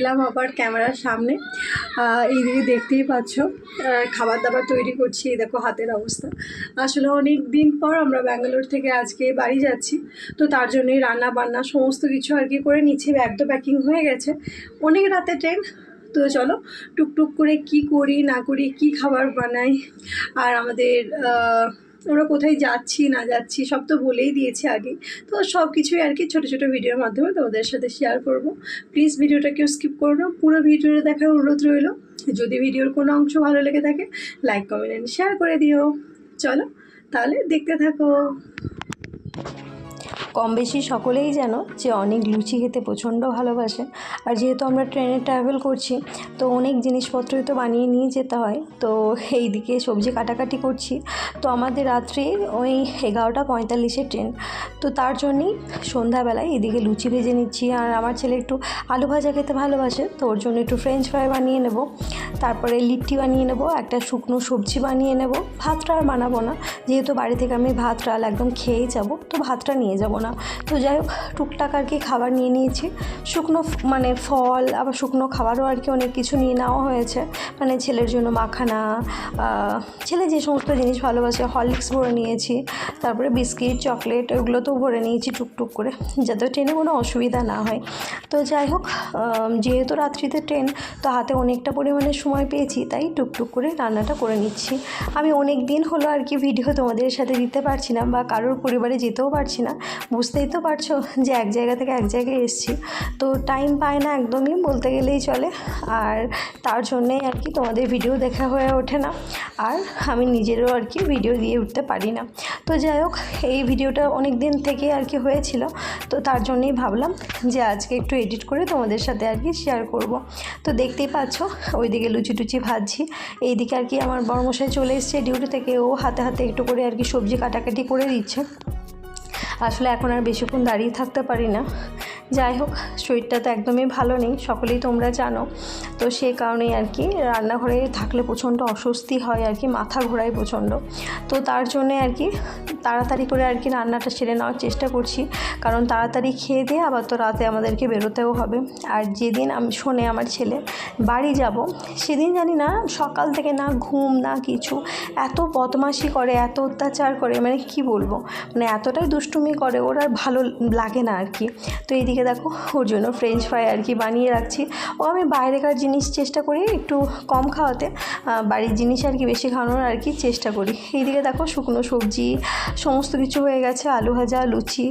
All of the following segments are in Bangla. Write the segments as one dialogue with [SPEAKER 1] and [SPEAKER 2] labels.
[SPEAKER 1] এলাম আবার ক্যামেরার সামনে। এইদিকে দেখতেই পাচ্ছ খাবার দাবার তৈরি করছি। দেখো হাতের অবস্থা। আসলে অনেক দিন পর আমরা ব্যাঙ্গালোর থেকে আজকে বাড়ি যাচ্ছি, তো তার জন্যই রান্না বান্না সমস্ত কিছু আর কি করে নিচ্ছি। ব্যাগ তো প্যাকিং হয়ে গেছে, অনেক রাতে ট্রেন। তো চলো টুকটুক করে কি করি না করি, কি খাবার বানাই, আর আমাদের আমরা কোথায় যাচ্ছি না যাচ্ছি সব তো বলেই দিয়েছি আগে। তো সব কিছুই আর কি ছোটো ছোটো ভিডিওর মাধ্যমে তোমাদের সাথে শেয়ার করব। প্লিজ ভিডিওটা কেউ স্কিপ করো না, পুরো ভিডিওটা দেখার অনুরোধ রইল। যদি ভিডিওর কোনো অংশ ভালো লেগে থাকে লাইক কমেন্ট এন্ড শেয়ার করে দিও। চলো তাহলে দেখতে থাকো।
[SPEAKER 2] কম বেশি সকলেই জানো যে অনেক লুচি খেতে প্রচণ্ড ভালোবাসে। আর যেহেতু আমরা ট্রেনে ট্রাভেল করছি তো অনেক জিনিসপত্রই তো বানিয়ে নিয়ে যেতে হয়। তো এই দিকে সবজি কাটাকাটি করছি। তো আমাদের রাত্রে ওই 11:45 ট্রেন। তো তার জন্যই সন্ধ্যাবেলায় এদিকে লুচি ভেজে নিচ্ছি। আর আমার ছেলে একটু আলু ভাজা খেতে ভালোবাসে, তো ওর জন্য একটু ফ্রেঞ্চ ফ্রাই বানিয়ে নেব, তারপরে লিট্টি বানিয়ে নেব, একটা শুকনো সবজি বানিয়ে নেব। ভাতটা আর বানাবো না, যেহেতু বাড়ি থেকে আমি ভাত ডাল একদম খেয়েই যাব, তো ভাতটা নিয়ে যাব না। তো যাই হোক টুকটাক আর কি খাবার নিয়ে নিয়েছি, শুকনো মানে ফল, আবার শুকনো খাবারও আর কি অনেক কিছু নিয়ে নেওয়া হয়েছে। মানে ছেলের জন্য মাখানা, ছেলে যে সমস্ত জিনিস ভালোবাসে, হরলিক্স ভরে নিয়েছি, তারপরে বিস্কিট চকলেট এগুলো তো ভরে নিয়েছি টুকটুক করে, যাতে ট্রেনে কোনো অসুবিধা না হয়। তো যাই হোক যেহেতু রাত্রিতে ট্রেন, তো হাতে অনেকটা পরিমাণে সময় পেয়েছি, তাই টুকটুক করে রান্নাটা করে নিচ্ছি। আমি অনেক দিন হলো আর কি ভিডিও তোমাদের সাথে দিতে পারছি না, বা কারোর পরিবারে যেতেও পারছি না। বুঝতেই তো পারছো যে এক জায়গা থেকে এক জায়গায় এসেছি, তো টাইম পায় না একদমই বলতে গেলেই চলে। আর তার জন্যেই আর কি তোমাদের ভিডিও দেখা হয়ে ওঠে না, আর আমি নিজেরও আর কি ভিডিও দিয়ে উঠতে পারি না। তো যাই হোক এই ভিডিওটা অনেক দিন থেকে আর কি হয়েছিল, তো তার জন্যই ভাবলাম যে আজকে একটু এডিট করে তোমাদের সাথে আর কি শেয়ার করব। তো দেখতেই পাচ্ছ ওইদিকে লুচি টুচি ভাজছি, এইদিকে আর কি আমার বড়মশাই চলে এসছে ডিউটি থেকে, ও হাতে হাতে একটু করে আর কি সবজি কাটাকাটি করে দিচ্ছে। আসলে এখন আর বেশিক্ষণ দাঁড়িয়ে থাকতে পারি না। যাই হোক শরীরটা তো একদমই ভালো নেই, সকলেই তোমরা জানো। তো সেই কারণেই আর কি রান্নাঘরে থাকলে প্রচণ্ড অস্বস্তি হয় আর কি, মাথা ঘোরায় প্রচণ্ড। তো তার জন্যে আর কি তাড়াতাড়ি করে আর কি রান্নাটা সেরে নেওয়ার চেষ্টা করছি, কারণ তাড়াতাড়ি খেয়ে দিয়ে আবার তো রাতে আমাদেরকে বেরোতেও হবে। আর যেদিন আমি শোনে আমার ছেলে বাড়ি যাব, সেদিন জানি না সকাল থেকে না ঘুম না কিছু, এত বদমাশি করে, এত অত্যাচার করে, মানে কি বলবো, মানে এতটাই দুষ্টুমি করে, ওর আর ভালো লাগে না আর কি। তো এইদিকে দেখো ওর জন্য ফ্রেঞ্চ ফ্রাই আর কি বানিয়ে রাখছি। ও আমি বাইরেকার জিনিস চেষ্টা করি একটু কম খাওয়াতে, বাড়ির জিনিস আর কি বেশি খাওয়ানোর আর কি চেষ্টা করি। এইদিকে দেখো শুকনো সবজি সমস্ত কিছু হয়ে গেছে, আলু ভাজা লুচি।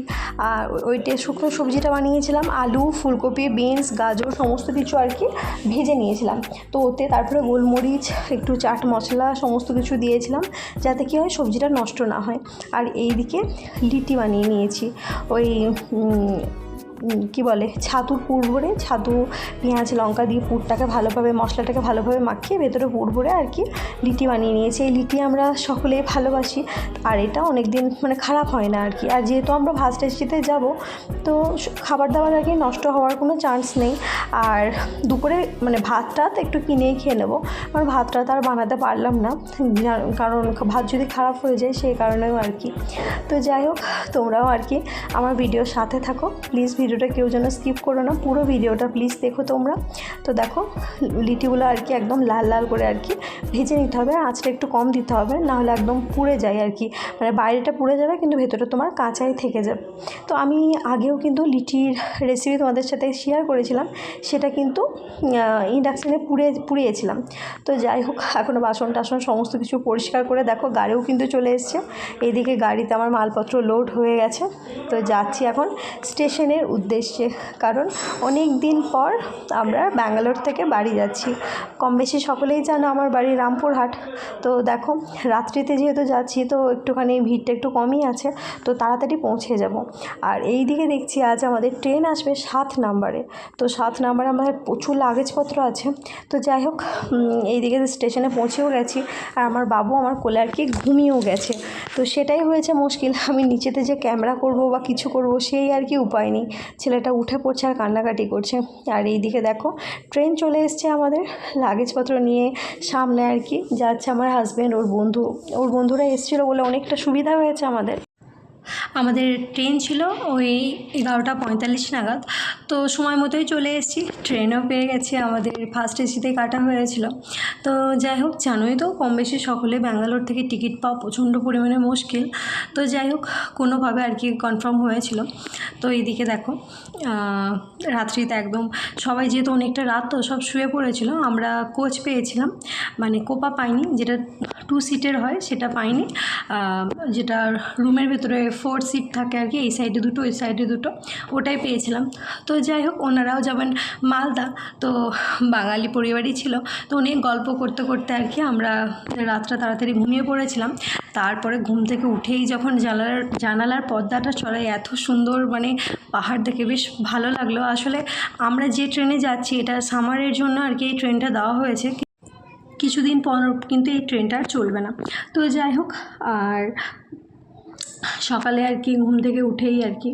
[SPEAKER 2] আর ওইটা শুকনো সবজিটা বানিয়েছিলাম, আলু ফুলকপি বিনস গাজর সমস্ত কিছু আর কি ভেজে নিয়েছিলাম। তো ওতে তারপরে গোলমরিচ একটু চাট মশলা সমস্ত কিছু দিয়েছিলাম, যাতে কী হয় সবজিটা নষ্ট না হয়। আর এইদিকে লিটি বানিয়ে নিয়েছি, ওই কি বলে ছাতুর পুর ভরে, ছাতু পেঁয়াজ লঙ্কা দিয়ে পুরটাকে ভালোভাবে মশলাটাকে ভালোভাবে মাখিয়ে ভেতরে পুর ভরে আর কি লিটি বানিয়ে নিয়েছি। এই লিটি আমরা সকলেই ভালোবাসি, আর এটা অনেক দিন মানে খারাপ হয় না আর কি। আর যেহেতু আমরা ফার্স্ট এসিতে যাব, তো খাবার দাবার আর কি নষ্ট হওয়ার কোনো চান্স নেই। আর দুপুরে মানে ভাতটা তো একটু কিনেই খেয়ে নেবো, কারণ ভাতটা তো আর বানাতে পারলাম না, কারণ ভাত যদি খারাপ হয়ে যায় সেই কারণেও আর কি। তো যাই হোক তোমরাও আর কি আমার ভিডিওর সাথে থাকো, প্লিজ ভিডিওটা কেউ যেন স্কিপ করো না, পুরো ভিডিওটা প্লিজ দেখো তোমরা। তো দেখো লিটিগুলো আর কি একদম লাল লাল করে আর কি ভেজে নিতে হবে, আঁচটা একটু কম দিতে হবে, নাহলে একদম পুড়ে যায় আর কি, মানে বাইরেটা পুড়ে যাবে কিন্তু ভেতরটা তোমার কাঁচাই থেকে যাবে। তো আমি আগেও কিন্তু লিটির রেসিপি তোমাদের সাথে শেয়ার করেছিলাম, সেটা কিন্তু ইন্ডাকশানে পুড়িয়েছিলাম। তো যাই হোক এখনও বাসন টাসন সমস্ত কিছু পরিষ্কার করে দেখো গাড়িও কিন্তু চলে এসছে। এইদিকে গাড়িতে আমার মালপত্র লোড হয়ে গেছে। তো যাচ্ছি এখন স্টেশনের উদ্দেশ্যে, কারণ অনেক দিন পর আমরা ব্যাঙ্গালোর থেকে বাড়ি যাচ্ছি। কম বেশি সকলেই জানো আমার বাড়ি রামপুরহাট। তো দেখো রাত্রিতে যেহেতু যাচ্ছি, তো একটুখানি ভিড়টা একটু কমই আছে, তো তাড়াতাড়ি পৌঁছে যাব। আর এই দিকে দেখছি আজ আমাদের ট্রেন আসবে 7 নাম্বারে, তো 7 নাম্বারে আমাদের প্রচুর লাগেজপত্র আছে। তো যাই হোক এইদিকে স্টেশনে পৌঁছেও গেছি, আর আমার বাবু আমার কোলে আর কি ঘুমিয়েও গেছে। তো সেটাই হয়েছে মুশকিল, আমি নিচেতে যে ক্যামেরা করব বা কিছু করব সেই আর কি উপায় নেই। ছেলেটা উঠে পড়ছে আর কান্নাকাটি করছে। আর এইদিকে দেখো ট্রেন চলে এসছে আমাদের, লাগেজপত্র নিয়ে সামনে আর কি যাচ্ছে আমার হাজব্যান্ড, ওর বন্ধুরা এসেছিলো বলে অনেকটা সুবিধা হয়েছে আমাদের। আমাদের ট্রেন ছিল ওই 11:45 নাগাদ। তো সময় মতোই চলে এসেছি, ট্রেনও পেয়ে গেছি, আমাদের ফার্স্ট এসিতেই কাটা হয়েছিল। তো যাই হোক, জানোই তো কম বেশি সকলে ব্যাঙ্গালোর থেকে টিকিট পাওয়া প্রচণ্ড পরিমাণে মুশকিল। তো যাই হোক, কোনোভাবে আর কি কনফার্ম হয়েছিল। তো এইদিকে দেখো, রাত্রিতে একদম সবাই, যেহেতু অনেকটা রাত তো সব শুয়ে পড়েছিল। আমরা কোচ পেয়েছিলাম, মানে কোপা পাইনি, যেটা 2 সিটের হয় সেটা পাইনি। যেটা রুমের ভেতরে 4 সিট থাকে আর কি, এই সাইডে দুটো ওই সাইডে দুটো, ওটাই পেয়েছিলাম। তো যাই হোক, ওনারাও যাবেন মালদা, তো বাঙালি পরিবারই ছিল। তো অনেক গল্প করতে করতে আর কি আমরা রাতটা তাড়াতাড়ি ঘুমিয়ে পড়েছিলাম। তারপরে ঘুম থেকে উঠেই যখন জানালার পর্দাটা চড়াই, এত সুন্দর মানে পাহাড় দেখে বেশ ভালো লাগলো। আসলে আমরা যে ট্রেনে যাচ্ছি এটা সামারের জন্য আর কি এই ট্রেনটা দেওয়া হয়েছে, কিছুদিন পর কিন্তু এই ট্রেনটা আর চলবে না। তো যাই হোক, আর সকালে আর কি ঘুম থেকে উঠেই আর কি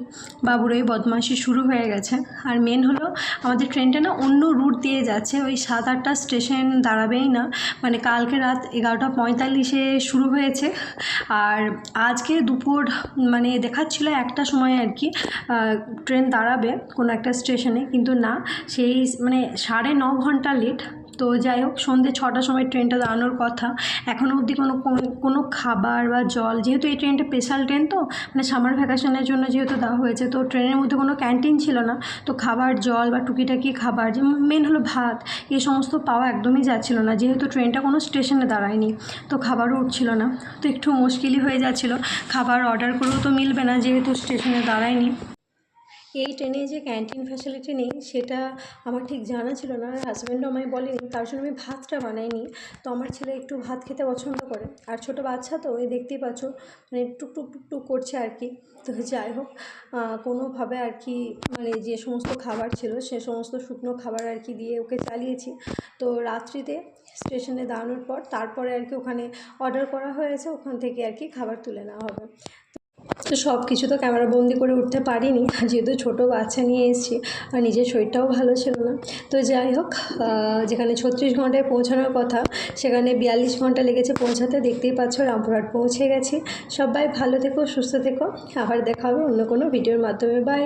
[SPEAKER 2] বাবুর ওই বদমাইশি শুরু হয়ে গেছে। আর মেন হলো আমাদের ট্রেনটা না অন্য রুট দিয়ে যাচ্ছে, ওই 7-8টা স্টেশন দাঁড়াবেই না। মানে কালকে রাত 11:45-এ শুরু হয়েছে, আর আজকে দুপুর মানে দেখাচ্ছিল 1টা সময় আর কি ট্রেন দাঁড়াবে কোনো একটা স্টেশনে, কিন্তু না, সেই মানে 9.5 ঘন্টা লেট। তো যাই হোক, সন্ধ্যে 6টার সময় ট্রেনটা দাঁড়ানোর কথা, এখনও অবধি কোনো খাবার বা জল, যেহেতু এই ট্রেনটা স্পেশাল ট্রেন, তো মানে সামার ভ্যাকেশনের জন্য যেহেতু দেওয়া হয়েছে, তো ট্রেনের মধ্যে কোনো ক্যান্টিন ছিল না। তো খাবার, জল বা টুকিটাকি খাবার, যে মেন হলো ভাত, এই সমস্ত পাওয়া একদমই যাচ্ছিল না, যেহেতু ট্রেনটা কোনো স্টেশনে দাঁড়ায়নি। তো খাবারও উঠছিল না, তো একটু মুশকিলই হয়ে যাচ্ছিলো। খাবার অর্ডার করেও তো মিলবে না, যেহেতু স্টেশনে দাঁড়ায়নি। এই ট্রেনে যে ক্যান্টিন ফ্যাসিলিটি নেই সেটা আমার ঠিক জানা ছিল না, আর হাজব্যান্ডও আমায় বলেনি, তার জন্য আমি ভাতটা বানাইনি। তো আমার ছেলে একটু ভাত খেতে পছন্দ করে, আর ছোটো বাচ্চা তো, ওই দেখতেই পাচ্ছ মানে টুকটুক টুকটুক করছে আর কি। তো যাই হোক, কোনোভাবে আর কি মানে যে সমস্ত খাবার ছিল সে সমস্ত শুকনো খাবার আর কি দিয়ে ওকে চালিয়েছি। তো রাত্রিতে স্টেশনে দাঁড়ানোর পর তারপরে আর কি ওখানে অর্ডার করা হয়েছে, ওখান থেকে আর কি খাবার তুলে নেওয়া হবে। তো সব কিছু তো ক্যামেরা বন্দি করে উঠতে পারিনি, যেহেতু ছোটো বাচ্চা নিয়ে এসেছি, আর নিজের শরীরটাও ভালো ছিল না। তো যাই হোক, যেখানে 36 ঘন্টায় পৌঁছানোর কথা সেখানে 42 ঘন্টা লেগেছে পৌঁছাতে। দেখতেই পাচ্ছ রামপুরহাট পৌঁছে গেছি। সবাই ভালো থেকো, সুস্থ থেকো, আবার দেখা হবে অন্য কোনো ভিডিওর মাধ্যমে। বাই।